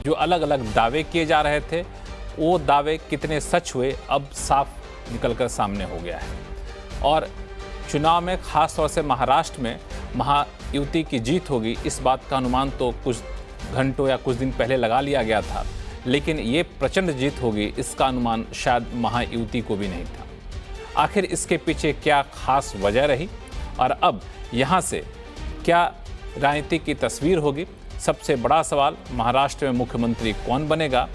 जो अलग अलग दावे किए जा रहे थे, वो दावे कितने सच हुए अब साफ निकलकर सामने हो गया है। और चुनाव में खास तौर से महाराष्ट्र में महायुति की जीत होगी, इस बात का अनुमान तो कुछ घंटों या कुछ दिन पहले लगा लिया गया था, लेकिन ये प्रचंड जीत होगी इसका अनुमान शायद महायुति को भी नहीं था। आखिर इसके पीछे क्या खास वजह रही और अब यहाँ से क्या राजनीति की तस्वीर होगी? सबसे बड़ा सवाल महाराष्ट्र में मुख्यमंत्री कौन बनेगा,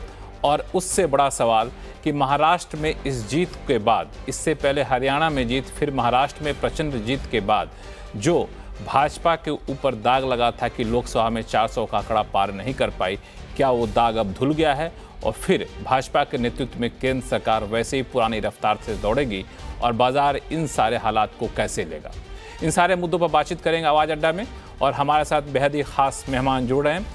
और उससे बड़ा सवाल कि महाराष्ट्र में इस जीत के बाद, इससे पहले हरियाणा में जीत, फिर महाराष्ट्र में प्रचंड जीत के बाद जो भाजपा के ऊपर दाग लगा था कि लोकसभा में 400 का आंकड़ा पार नहीं कर पाई, क्या वो दाग अब धुल गया है और फिर भाजपा के नेतृत्व में केंद्र सरकार वैसे ही पुरानी रफ्तार से दौड़ेगी और बाजार इन सारे हालात को कैसे लेगा? इन सारे मुद्दों पर बातचीत करेंगे आवाज़ अड्डा में, और हमारे साथ बेहद ही खास मेहमान जुड़ रहे हैं।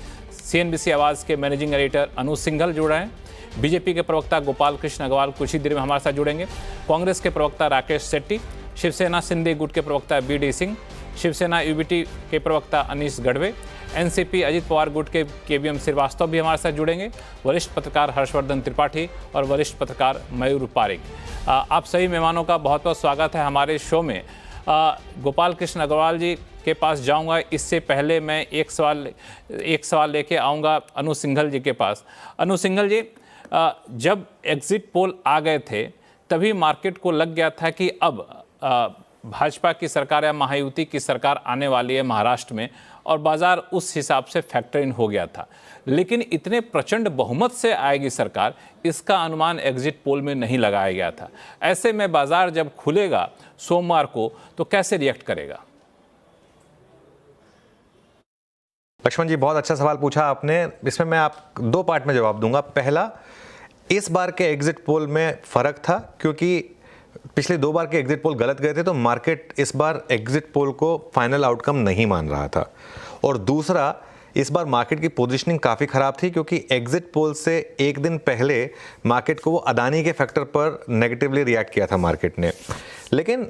CNBC आवाज़ के मैनेजिंग एडिटर अनु सिंघल जुड़ रहे हैं, बीजेपी के प्रवक्ता गोपाल कृष्ण अग्रवाल कुछ ही देर में हमारे साथ जुड़ेंगे, कांग्रेस के प्रवक्ता राकेश शेट्टी, शिवसेना शिंदे गुट के प्रवक्ता BD सिंह, शिवसेना UBT के प्रवक्ता अनीश गढ़वे, NCP अजित पवार गुट के KVM श्रीवास्तव भी हमारे साथ जुड़ेंगे, वरिष्ठ पत्रकार हर्षवर्धन त्रिपाठी और वरिष्ठ पत्रकार मयूर पारिक। आप सभी मेहमानों का बहुत बहुत स्वागत है हमारे शो में। गोपाल कृष्ण अग्रवाल जी के पास जाऊंगा, इससे पहले मैं एक सवाल लेके आऊँगा अनु सिंघल जी के पास। अनु सिंघल जी, जब एग्जिट पोल आ गए थे तभी मार्केट को लग गया था कि अब भाजपा की सरकार या महायुति की सरकार आने वाली है महाराष्ट्र में, और बाजार उस हिसाब से फैक्टर इन हो गया था। लेकिन इतने प्रचंड बहुमत से आएगी सरकार, इसका अनुमान एग्जिट पोल में नहीं लगाया गया था। ऐसे में बाजार जब खुलेगा सोमवार को तो कैसे रिएक्ट करेगा? लक्ष्मण जी, बहुत अच्छा सवाल पूछा आपने। इसमें मैं आप दो पार्ट में जवाब दूंगा। पहला, इस बार के एग्जिट पोल में फ़र्क था क्योंकि पिछले 2 बार के एग्जिट पोल गलत गए थे, तो मार्केट इस बार एग्जिट पोल को फाइनल आउटकम नहीं मान रहा था। और दूसरा, इस बार मार्केट की पोजीशनिंग काफ़ी ख़राब थी क्योंकि एग्जिट पोल से एक दिन पहले मार्केट को वो अदानी के फैक्टर पर नेगेटिवली रिएक्ट किया था मार्केट ने। लेकिन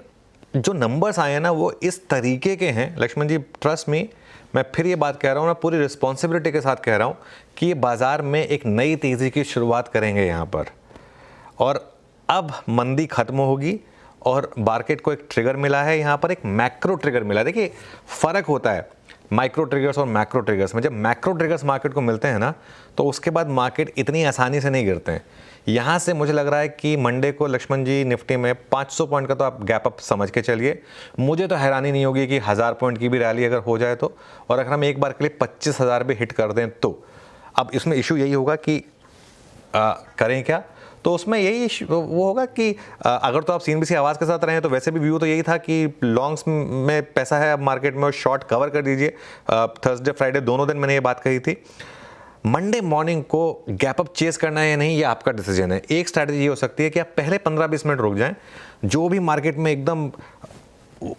जो नंबर्स आए हैं ना, वो इस तरीके के हैं लक्ष्मण जी, ट्रस्ट मी, मैं फिर ये बात कह रहा हूँ ना, पूरी रिस्पॉन्सिबिलिटी के साथ कह रहा हूँ कि ये बाज़ार में एक नई तेज़ी की शुरुआत करेंगे यहाँ पर। और अब मंदी खत्म होगी और मार्केट को एक ट्रिगर मिला है, यहाँ पर एक मैक्रो ट्रिगर मिला है। देखिए, फ़र्क होता है माइक्रो ट्रिगर्स और मैक्रो ट्रिगर्स में। जब मैक्रो ट्रिगर्स मार्केट को मिलते हैं ना, तो उसके बाद मार्केट इतनी आसानी से नहीं गिरते हैं। यहाँ से मुझे लग रहा है कि मंडे को लक्ष्मण जी निफ्टी में 500 पॉइंट का तो आप गैप अप समझ के चलिए। मुझे तो हैरानी नहीं होगी कि 1000 पॉइंट की भी रैली अगर हो जाए तो, और अगर हम एक बार के लिए 25,000 भी हिट कर दें तो। अब इसमें इशू यही होगा कि करें क्या, तो उसमें यही वो होगा कि अगर तो आप CNBC आवाज़ के साथ रहें तो वैसे भी व्यू तो यही था कि लॉन्ग्स में पैसा है अब मार्केट में और शॉर्ट कवर कर दीजिए। थर्सडे फ्राइडे दोनों दिन मैंने ये बात कही थी। मंडे मॉर्निंग को गैप अप चेस करना है या नहीं, ये आपका डिसीजन है। एक स्ट्रैटेजी ये हो सकती है कि आप पहले 15-20 मिनट रुक जाएं, जो भी मार्केट में एकदम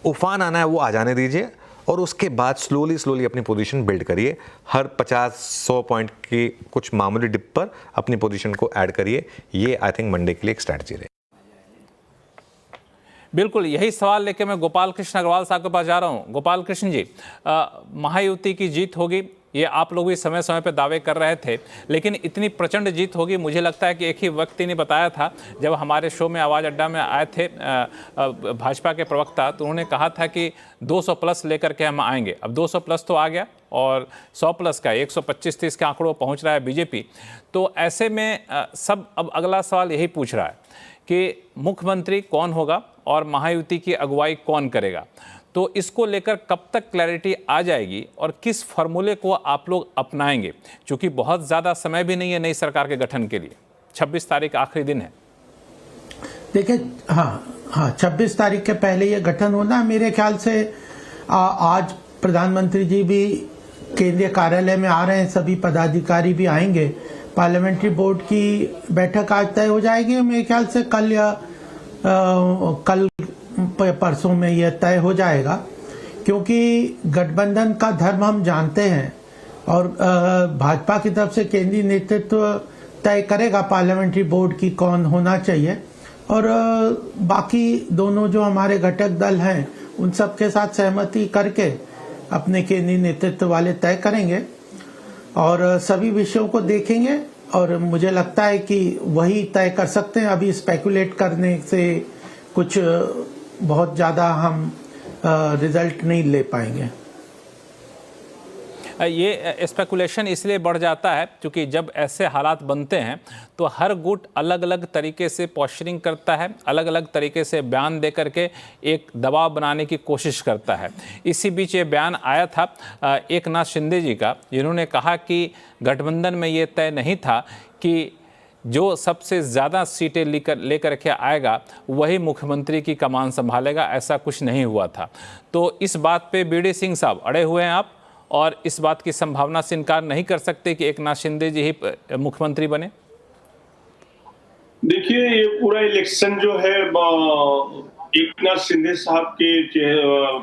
उफान आना है वो आ जाने दीजिए, और उसके बाद स्लोली अपनी पोजीशन बिल्ड करिए। हर 50-100 पॉइंट की कुछ मामूली डिप पर अपनी पोजीशन को ऐड करिए। ये आई थिंक मंडे के लिए एक स्ट्रैटेजी रहे। बिल्कुल यही सवाल लेके मैं गोपाल कृष्ण अग्रवाल साहब के पास जा रहा हूँ। गोपाल कृष्ण जी, महायुति की जीत होगी, ये आप लोग भी समय समय पर दावे कर रहे थे, लेकिन इतनी प्रचंड जीत होगी मुझे लगता है कि एक ही व्यक्ति ने बताया था जब हमारे शो में आवाज़ अड्डा में आए थे भाजपा के प्रवक्ता, तो उन्होंने कहा था कि 200 प्लस लेकर के हम आएंगे। अब 200 प्लस तो आ गया और 100 प्लस का 125-130 के आंकड़ों पहुंच रहा है बीजेपी। तो ऐसे में सब अब अगला सवाल यही पूछ रहा है कि मुख्यमंत्री कौन होगा और महायुति की अगुवाई कौन करेगा। तो इसको लेकर कब तक क्लैरिटी आ जाएगी और किस फार्मूले को आप लोग अपनाएंगे, क्योंकि बहुत ज़्यादा समय भी नहीं है नई सरकार के गठन के लिए। 26 तारीख आखिरी दिन है। देखिए, हाँ 26 तारीख के पहले ये गठन होना है मेरे ख्याल से। आज प्रधानमंत्री जी भी केंद्रीय कार्यालय में आ रहे हैं, सभी पदाधिकारी भी आएंगे। पार्लियामेंट्री बोर्ड की बैठक आज तय हो जाएगी मेरे ख्याल से, कल या कल परसों में यह तय हो जाएगा, क्योंकि गठबंधन का धर्म हम जानते हैं और भाजपा की तरफ से केंद्रीय नेतृत्व तय करेगा पार्लियामेंट्री बोर्ड की कौन होना चाहिए, और बाकी दोनों जो हमारे घटक दल हैं उन सब के साथ सहमति करके अपने केंद्रीय नेतृत्व वाले तय करेंगे। और सभी विषयों को देखेंगे और मुझे लगता है कि वही तय कर सकते हैं। अभी स्पेकुलेट करने से कुछ बहुत ज्यादा हम रिजल्ट नहीं ले पाएंगे। ये स्पेकुलेशन इसलिए बढ़ जाता है क्योंकि जब ऐसे हालात बनते हैं तो हर गुट अलग अलग तरीके से पोस्चरिंग करता है, अलग अलग तरीके से बयान दे करके एक दबाव बनाने की कोशिश करता है। इसी बीच ये बयान आया था एकनाथ शिंदे जी का, जिन्होंने कहा कि गठबंधन में ये तय नहीं था कि जो सबसे ज़्यादा सीटें लेकर के आएगा वही मुख्यमंत्री की कमान संभालेगा। ऐसा कुछ नहीं हुआ था। तो इस बात पे बीडी सिंह साहब अड़े हुए हैं आप, और इस बात की संभावना से इनकार नहीं कर सकते कि एकनाथ शिंदे जी ही मुख्यमंत्री बने। देखिए, ये पूरा इलेक्शन जो है एकनाथ शिंदे साहब के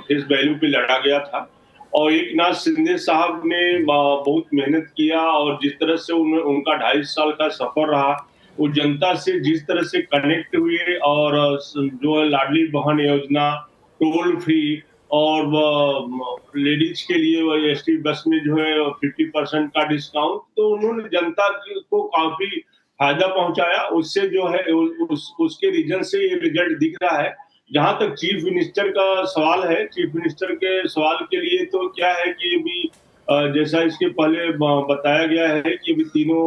फेस वैल्यू पे लड़ा गया था और एकनाथ शिंदे साहब ने बहुत मेहनत किया और जिस तरह से उनका 2.5 साल का सफर रहा, वो जनता से जिस तरह से कनेक्ट हुए और जो लाडली बहन योजना, टोल फ्री और लेडीज के लिए एसटी बस में जो है 50% का डिस्काउंट, तो उन्होंने जनता को काफी फायदा पहुंचाया। उससे जो है उसके रीजन से ये रिजल्ट दिख रहा है। जहां तक चीफ मिनिस्टर का सवाल है, चीफ मिनिस्टर के सवाल के लिए तो क्या है कि अभी जैसा इसके पहले बताया गया है कि अभी तीनों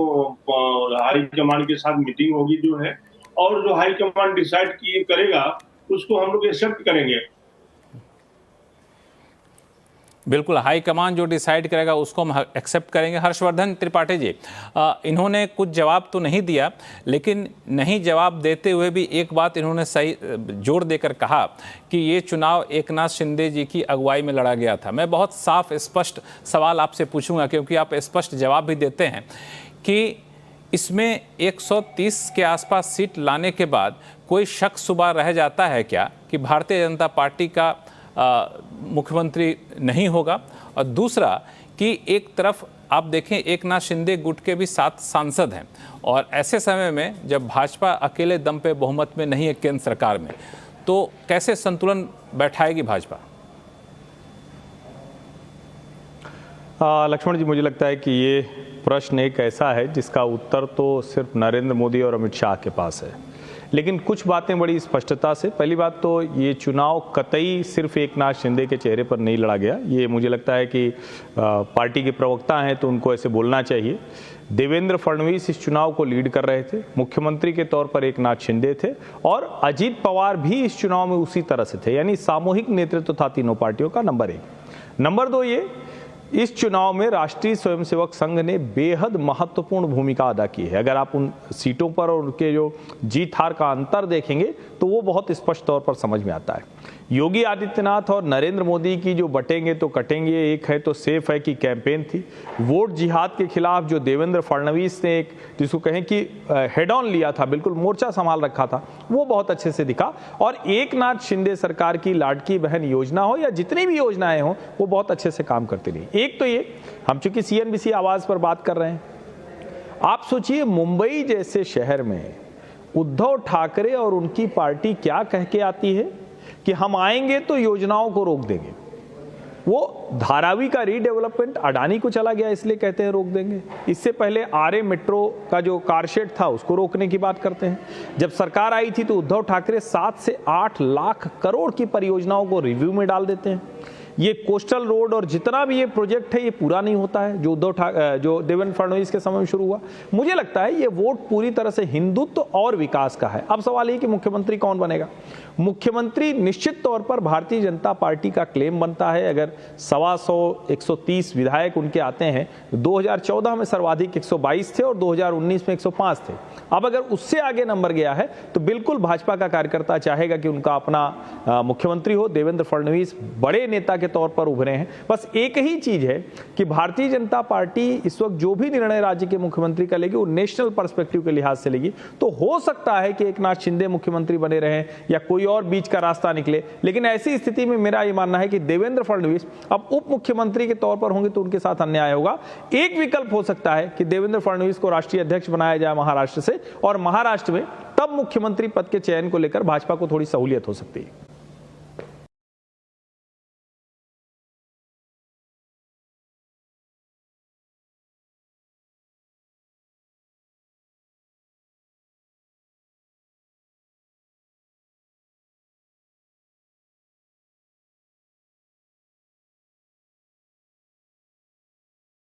हाई कमांड के साथ मीटिंग होगी जो है, और जो हाई कमांड डिसाइड करेगा उसको हम लोग एक्सेप्ट करेंगे। बिल्कुल, हाई कमान जो डिसाइड करेगा उसको हम एक्सेप्ट करेंगे। हर्षवर्धन त्रिपाठी जी, इन्होंने कुछ जवाब तो नहीं दिया, लेकिन नहीं जवाब देते हुए भी एक बात इन्होंने सही जोर देकर कहा कि ये चुनाव एकनाथ शिंदे जी की अगुवाई में लड़ा गया था। मैं बहुत साफ स्पष्ट सवाल आपसे पूछूंगा, क्योंकि आप स्पष्ट जवाब भी देते हैं कि इसमें 130 के आसपास सीट लाने के बाद कोई शक शुबा रह जाता है क्या कि भारतीय जनता पार्टी का मुख्यमंत्री नहीं होगा? और दूसरा कि एक तरफ आप देखें एकनाथ शिंदे गुट के भी 7 सांसद हैं, और ऐसे समय में जब भाजपा अकेले दम पे बहुमत में नहीं है केंद्र सरकार में, तो कैसे संतुलन बैठाएगी भाजपा? लक्ष्मण जी, मुझे लगता है कि ये प्रश्न एक ऐसा है जिसका उत्तर तो सिर्फ नरेंद्र मोदी और अमित शाह के पास है, लेकिन कुछ बातें बड़ी स्पष्टता से। पहली बात तो ये चुनाव कतई सिर्फ एकनाथ शिंदे के चेहरे पर नहीं लड़ा गया। ये मुझे लगता है कि पार्टी के प्रवक्ता हैं तो उनको ऐसे बोलना चाहिए। देवेंद्र फडणवीस इस चुनाव को लीड कर रहे थे, मुख्यमंत्री के तौर पर एकनाथ शिंदे थे, और अजीत पवार भी इस चुनाव में उसी तरह से थे, यानी सामूहिक नेतृत्व था तीनों पार्टियों का। नंबर 1। नंबर 2, ये इस चुनाव में राष्ट्रीय स्वयंसेवक संघ ने बेहद महत्वपूर्ण भूमिका अदा की है। अगर आप उन सीटों पर और उनके जो जीत हार का अंतर देखेंगे तो वो बहुत स्पष्ट तौर पर समझ में आता है। योगी आदित्यनाथ और नरेंद्र मोदी की जो बटेंगे तो कटेंगे, एक है तो सेफ है की कैंपेन थी। वोट जिहाद के खिलाफ जो देवेंद्र फडणवीस ने एक जिसको कहें कि हेड ऑन लिया था, बिल्कुल मोर्चा संभाल रखा था, वो बहुत अच्छे से दिखा। और एकनाथ शिंदे सरकार की लाडकी बहन योजना हो या जितनी भी योजनाएं हो, वो बहुत अच्छे से काम करती रही। एक तो ये, हम चूंकि CNBC आवाज पर बात कर रहे हैं, आप सोचिए मुंबई जैसे शहर में उद्धव ठाकरे और उनकी पार्टी क्या कह के आती है कि हम आएंगे तो योजनाओं को रोक देंगे। वो धारावी का रीडेवलपमेंट अडानी को चला गया इसलिए कहते हैं रोक देंगे। इससे पहले आरए मेट्रो का जो कारशेड था उसको रोकने की बात करते हैं। जब सरकार आई थी तो उद्धव ठाकरे 7 से 8 लाख करोड़ की परियोजनाओं को रिव्यू में डाल देते हैं। ये कोस्टल रोड और जितना भी ये प्रोजेक्ट है ये पूरा नहीं होता है जो देवेंद्र फडणवीस के समय में शुरू हुआ। मुझे लगता है ये वोट पूरी तरह से हिंदुत्व और विकास का है। अब सवाल ये कि मुख्यमंत्री कौन बनेगा। मुख्यमंत्री निश्चित तौर पर भारतीय जनता पार्टी का क्लेम बनता है। अगर 125 विधायक उनके आते हैं, 2014 में सर्वाधिक 122 थे और 2019 में 105 थे। अब अगर उससे आगे नंबर गया है तो बिल्कुल भाजपा का कार्यकर्ता चाहेगा कि उनका अपना मुख्यमंत्री हो। देवेंद्र फडणवीस बड़े नेता के तौर पर उभरे हैं। बस एक ही चीज है कि भारतीय जनता पार्टी इस वक्त जो भी निर्णय राज्य के मुख्यमंत्री का लेगी वो नेशनल पर्सपेक्टिव के लिहाज से लेगी। तो हो सकता है कि एकनाथ शिंदे मुख्यमंत्री बने रहें या कोई और बीच का रास्ता निकले, लेकिन ऐसी स्थिति में मेरा यह मानना है कि देवेंद्र फडणवीस अब उप मुख्यमंत्री के तौर पर होंगे तो उनके साथ अन्याय होगा। एक विकल्प हो सकता है कि देवेंद्र फडणवीस को राष्ट्रीय अध्यक्ष बनाया जाए महाराष्ट्र से, और महाराष्ट्र में तब मुख्यमंत्री पद के चयन को लेकर भाजपा को थोड़ी सहूलियत हो सकती है।